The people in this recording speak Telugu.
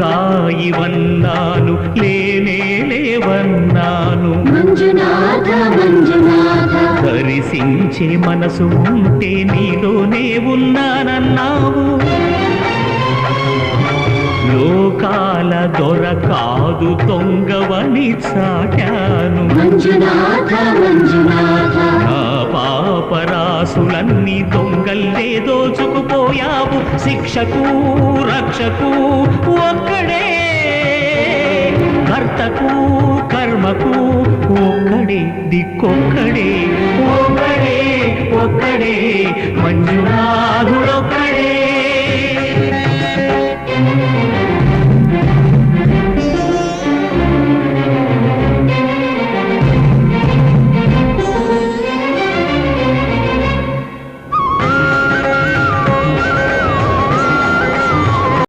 రాయివన్నాను లేనే లేవన్నాను మంజునాథ మంజునాథ దర్శించే మనసు ఉంటే నీలోనే ఉన్నానన్నావు లోకాల దొర కాదు దొంగవని చాటాను మంజునాథ మంజునాథ నా పాపరాసులన్నీ దొంగల్లే దోచుకుపోయావు శిక్షకు రక్షకు ఒక్కడే కర్తకు కర్మకు ఒక్కడే దిక్కొక్కడే ఒక్కడే ఒక్కడే మంజునాథుడో